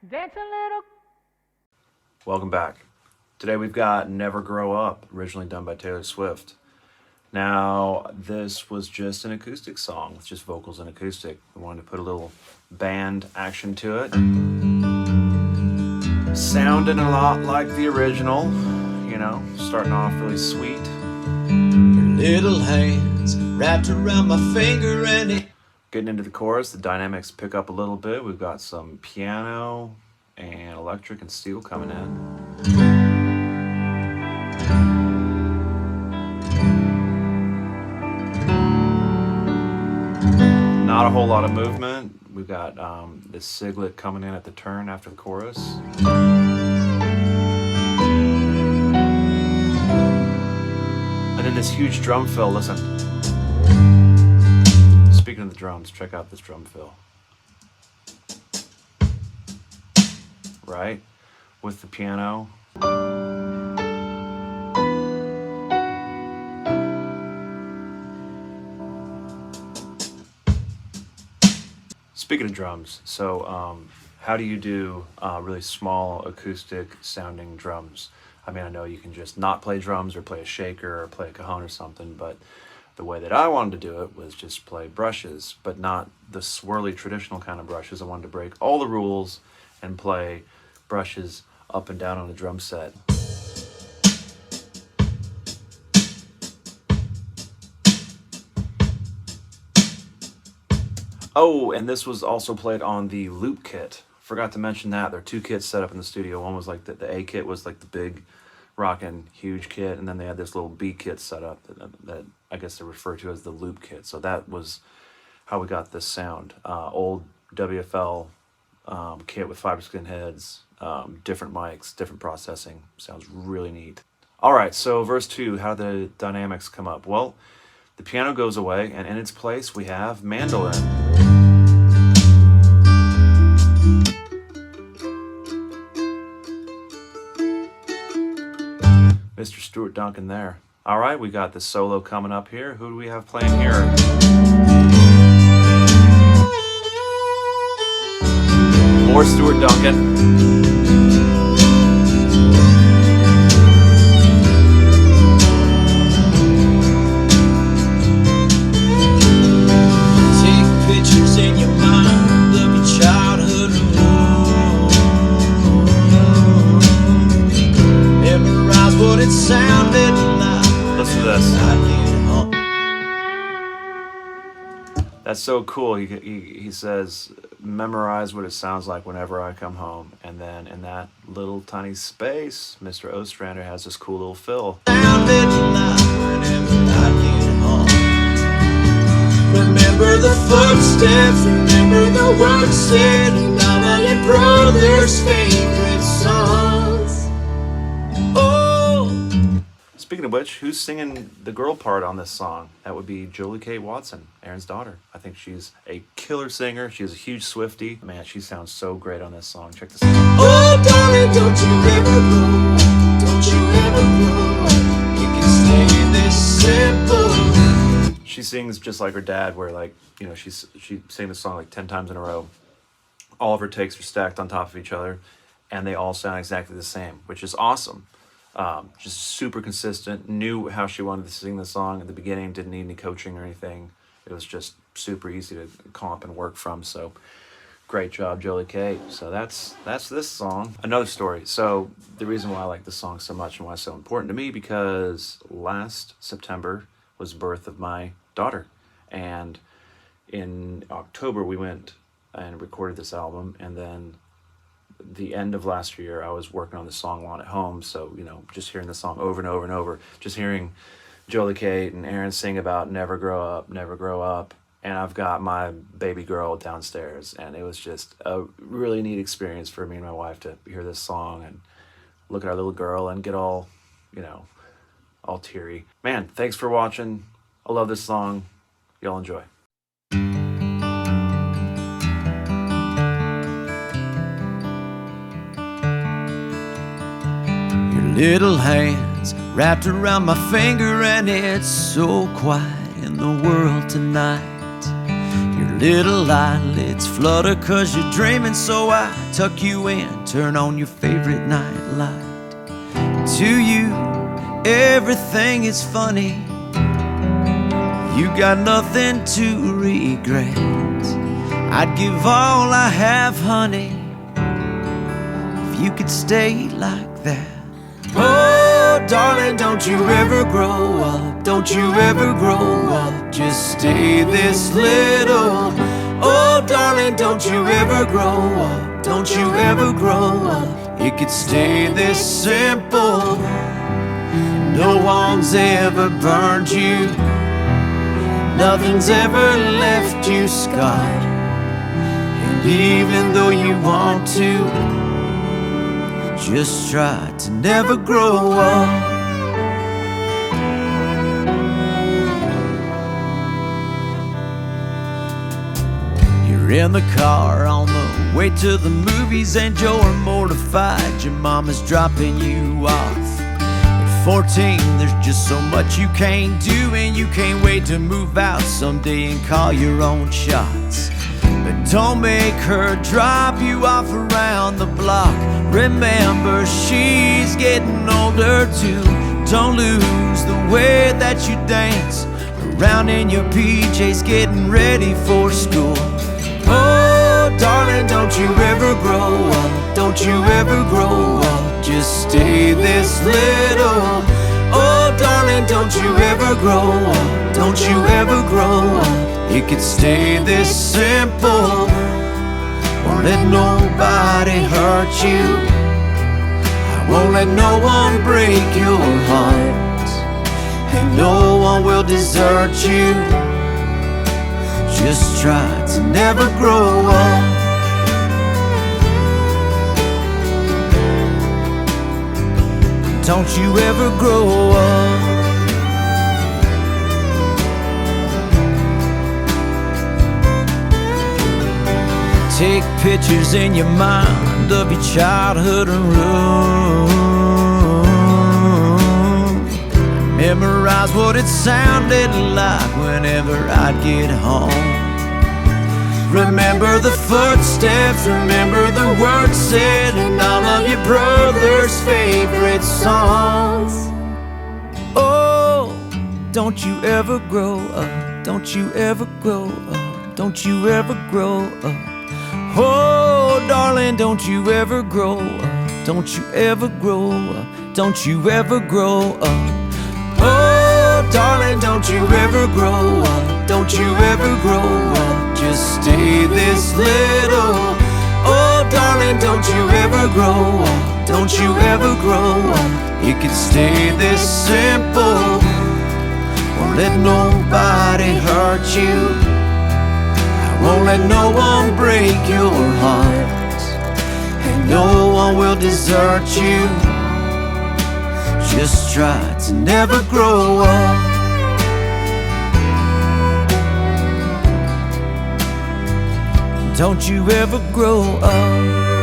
Dance a little. Welcome back. Today we've got Never Grow Up, originally done by Taylor Swift. Now, this was just an acoustic song with just vocals and acoustic. We wanted to put a little band action to it. Sounding a lot like the original, starting off really sweet. Your little hands wrapped around my finger and it. Getting into the chorus, the dynamics pick up a little bit. We've got some piano and electric and steel coming in. Not a whole lot of movement. We've got this siglet coming in at the turn after the chorus. And then this huge drum fill, listen. Speaking of the drums, check out this drum fill. Right? With the piano. Speaking of drums, so how do you do really small acoustic sounding drums? I mean, I know you can just not play drums or play a shaker or play a cajon or something, but the way that I wanted to do it was just play brushes, but not the swirly traditional kind of brushes. I wanted to break all the rules and play brushes up and down on a drum set. Oh, and this was also played on the loop kit. Forgot to mention that. There are two kits set up in the studio. One was like the A kit was like the big rockin' huge kit, and then they had this little B kit set up that I guess they refer to as the loop kit. So that was how we got this sound. Old WFL kit with fiber skin heads, different mics, different processing. Sounds really neat. All right, so verse 2, how do the dynamics come up? Well, the piano goes away, and in its place we have mandolin. Mr. Stuart Duncan there. All right, we got the solo coming up here. Who do we have playing here? More Stuart Duncan. Listen to this. That's so cool. He says, memorize what it sounds like whenever I come home. And then in that little tiny space, Mr. Ostrander has this cool little fill. Remember the footsteps, remember the words said, and all my brother's favorite songs. Oh. Speaking of which, who's singing the girl part on this song? That would be Jolie Kate Watson, Aaron's daughter. I think she's a killer singer. She's a huge Swiftie. Man, she sounds so great on this song. Check this out. Oh, darling, don't you ever grow, don't you ever grow, you can stay this simple. She sings just like her dad, where she sang the song like 10 times in a row. All of her takes are stacked on top of each other, and they all sound exactly the same, which is awesome. Just super consistent. Knew how she wanted to sing the song at the beginning. Didn't need any coaching or anything. It was just super easy to comp and work from. So great job, Jolie Kate. So that's this song. Another story. So the reason why I like this song so much and why it's so important to me, because last September was the birth of my daughter, and in October we went and recorded this album, and then the end of last year I was working on the song a lot at home, so just hearing the song over and over and over, just hearing Jolie Kate and Aaron sing about never grow up, never grow up, and I've got my baby girl downstairs, and it was just a really neat experience for me and my wife to hear this song and look at our little girl and get all all teary. Man, thanks for watching. I love this song. Y'all enjoy. Your little hands wrapped around my finger, and it's so quiet in the world tonight. Your little eyelids flutter 'cause you're dreaming, so I tuck you in, turn on your favorite night light. To you, everything is funny. You got nothing to regret. I'd give all I have, honey, if you could stay like that. Oh, darling, don't you ever grow up. Don't you ever grow up. Just stay this little. Oh, darling, don't you ever grow up. Don't you ever grow up. It could stay this simple. No one's ever burned you. Nothing's ever left you scarred. And even though you want to, just try to never grow up. You're in the car on the way to the movies, and you're mortified your mama's dropping you off. At 14, there's just so much you can't do, and you can't wait to move out someday and call your own shots. But don't make her drop you off around the block. Remember, she's getting older too. Don't lose the way that you dance around in your PJs, getting ready for school. Oh, darling, don't you ever grow up. Don't you ever grow up. Just stay this little. Oh, darling, don't you ever grow up. Don't you ever grow up. It could stay this simple. Won't let nobody hurt you. I won't let no one break your heart. And no one will desert you. Just try to never grow up. Don't you ever grow up. Take pictures in your mind of your childhood room. Memorize what it sounded like whenever I'd get home. Remember the footsteps, remember the words said in all of your brother's favorite songs. Oh, don't you ever grow up. Don't you ever grow up. Don't you ever grow up. Oh, darling, don't you ever grow up. Don't you ever grow up. Don't you ever grow up. Oh, darling, don't you ever grow up. Don't you ever grow up. Just stay this little. Oh, darling, don't you ever grow up. Don't you ever grow up. It could stay this simple. Won't let nobody hurt you. Won't let no one break your heart. And no one will desert you. Just try to never grow up. Don't you ever grow up.